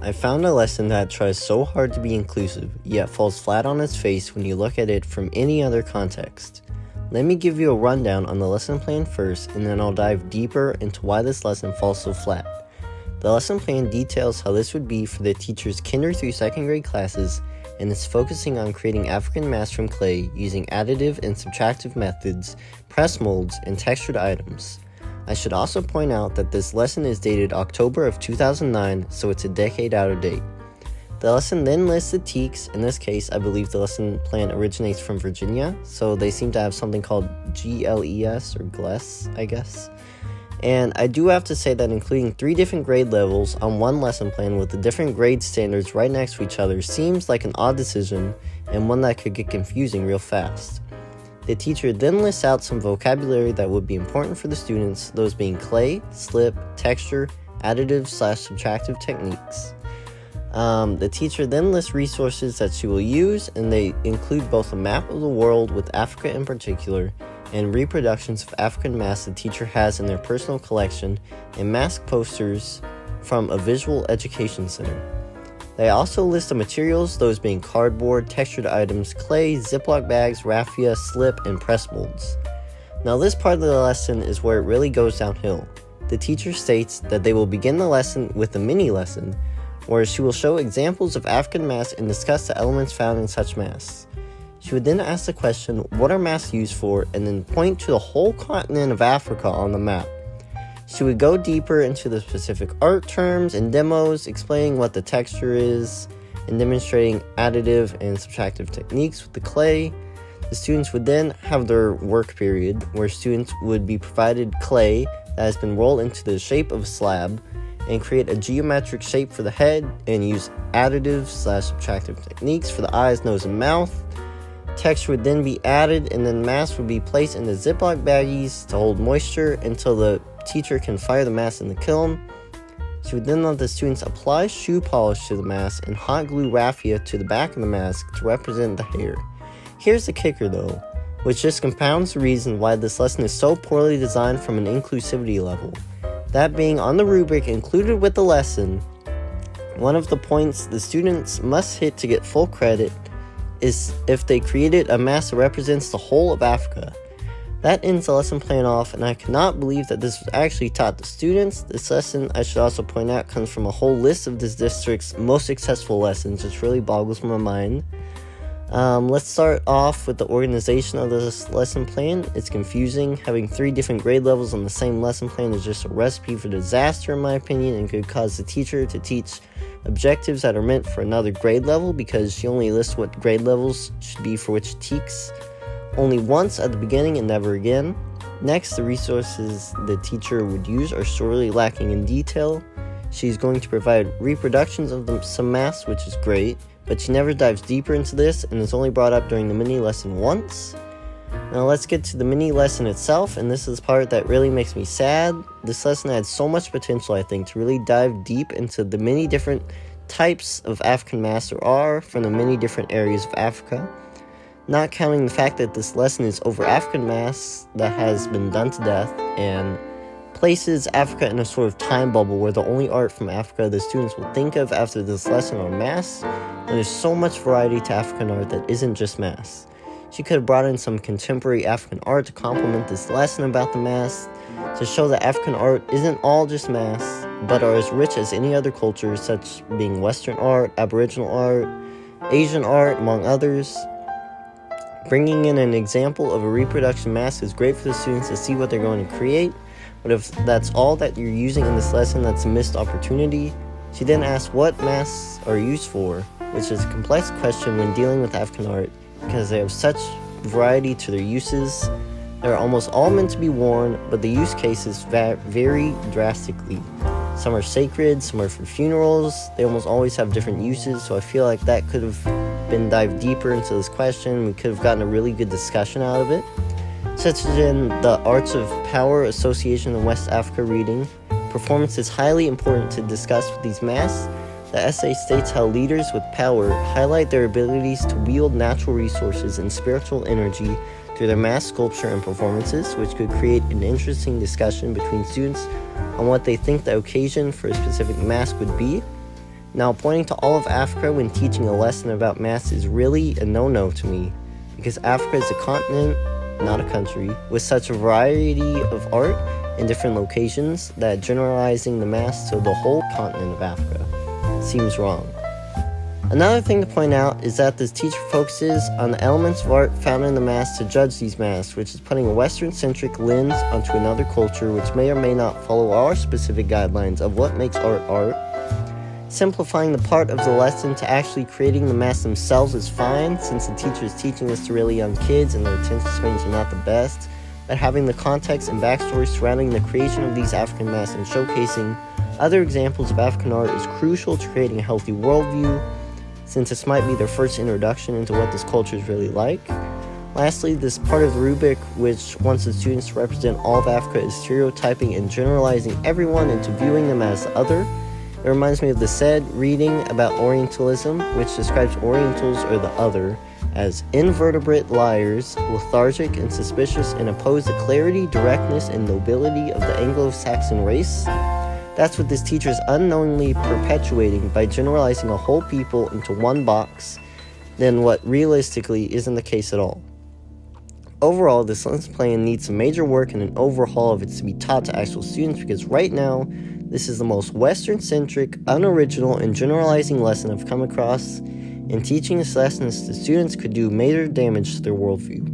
I found a lesson that tries so hard to be inclusive, yet falls flat on its face when you look at it from any other context. Let me give you a rundown on the lesson plan first, and then I'll dive deeper into why this lesson falls so flat. The lesson plan details how this would be for the teacher's kinder through second grade classes, and is focusing on creating African masks from clay using additive and subtractive methods, press molds, and textured items. I should also point out that this lesson is dated October of 2009, so it's a decade out of date. The lesson then lists the TEKS. In this case, I believe the lesson plan originates from Virginia, so they seem to have something called GLES or GLES, I guess. And I do have to say that including 3 different grade levels on one lesson plan with the different grade standards right next to each other seems like an odd decision and one that could get confusing real fast. The teacher then lists out some vocabulary that would be important for the students, those being clay, slip, texture, additive/subtractive techniques. The teacher then lists resources that she will use, and they include both a map of the world with Africa in particular, and reproductions of African masks the teacher has in their personal collection, and mask posters from a visual education center. They also list the materials, those being cardboard, textured items, clay, Ziploc bags, raffia, slip, and press molds. Now this part of the lesson is where it really goes downhill. The teacher states that they will begin the lesson with a mini lesson, where she will show examples of African masks and discuss the elements found in such masks. She would then ask the question, what are masks used for, and then point to the whole continent of Africa on the map. She would go deeper into the specific art terms and demos, explaining what the texture is, and demonstrating additive and subtractive techniques with the clay. The students would then have their work period, where students would be provided clay that has been rolled into the shape of a slab, and create a geometric shape for the head, and use additive/subtractive techniques for the eyes, nose, and mouth. Texture would then be added, and then masks would be placed in the Ziploc baggies to hold moisture until the teacher can fire the mask in the kiln. She would then let the students apply shoe polish to the mask and hot glue raffia to the back of the mask to represent the hair. Here's the kicker though, which just compounds the reason why this lesson is so poorly designed from an inclusivity level. That being on the rubric included with the lesson, one of the points the students must hit to get full credit is if they created a mask that represents the whole of Africa. That ends the lesson plan off, and I cannot believe that this was actually taught to students. This lesson, I should also point out, comes from a whole list of this district's most successful lessons, which really boggles my mind. Let's start off with the organization of this lesson plan. It's confusing. Having 3 different grade levels on the same lesson plan is just a recipe for disaster in my opinion, and could cause the teacher to teach objectives that are meant for another grade level because she only lists what grade levels should be for which TEKS only once at the beginning and never again. Next, the resources the teacher would use are sorely lacking in detail. She's going to provide reproductions of some masks, which is great, but she never dives deeper into this and is only brought up during the mini lesson once. Now let's get to the mini lesson itself, and this is the part that really makes me sad. This lesson had so much potential, I think, to really dive deep into the many different types of African masks there are from the many different areas of Africa. Not counting the fact that this lesson is over African masks that has been done to death and places Africa in a sort of time bubble where the only art from Africa the students will think of after this lesson are masks, and there's so much variety to African art that isn't just masks. She could have brought in some contemporary African art to complement this lesson about the masks, to show that African art isn't all just masks, but are as rich as any other culture, such being Western art, Aboriginal art, Asian art, among others. Bringing in an example of a reproduction mask is great for the students to see what they're going to create, but if that's all that you're using in this lesson, that's a missed opportunity. She then asks what masks are used for, which is a complex question when dealing with African art, because they have such variety to their uses. They're almost all meant to be worn, but the use cases vary drastically. Some are sacred, some are for funerals. They almost always have different uses, so I feel like that could have been dived deeper into this question. We could have gotten a really good discussion out of it. Such as in the Arts of Power Association in West Africa reading, performance is highly important to discuss with these masks. The essay states how leaders with power highlight their abilities to wield natural resources and spiritual energy through their mask sculpture and performances, which could create an interesting discussion between students on what they think the occasion for a specific mask would be. Now, pointing to all of Africa when teaching a lesson about math is really a no-no to me, because Africa is a continent, not a country, with such a variety of art in different locations that generalizing the math to the whole continent of Africa seems wrong. Another thing to point out is that this teacher focuses on the elements of art found in the math to judge these masks, which is putting a Western-centric lens onto another culture which may or may not follow our specific guidelines of what makes art. Simplifying the part of the lesson to actually creating the masks themselves is fine, since the teacher is teaching this to really young kids and their attention spans are not the best, but having the context and backstory surrounding the creation of these African masks and showcasing other examples of African art is crucial to creating a healthy worldview, since this might be their first introduction into what this culture is really like. Lastly, this part of the rubric which wants the students to represent all of Africa is stereotyping and generalizing everyone into viewing them as the other. It reminds me of the said reading about Orientalism, which describes Orientals or the other as invertebrate liars, lethargic and suspicious, and oppose the clarity, directness, and nobility of the Anglo-Saxon race. That's what this teacher is unknowingly perpetuating by generalizing a whole people into one box, than what realistically isn't the case at all. Overall, this lesson plan needs some major work and an overhaul of it to be taught to actual students, because right now, this is the most Western-centric, unoriginal, and generalizing lesson I've come across, and teaching this lesson to students could do major damage to their worldview.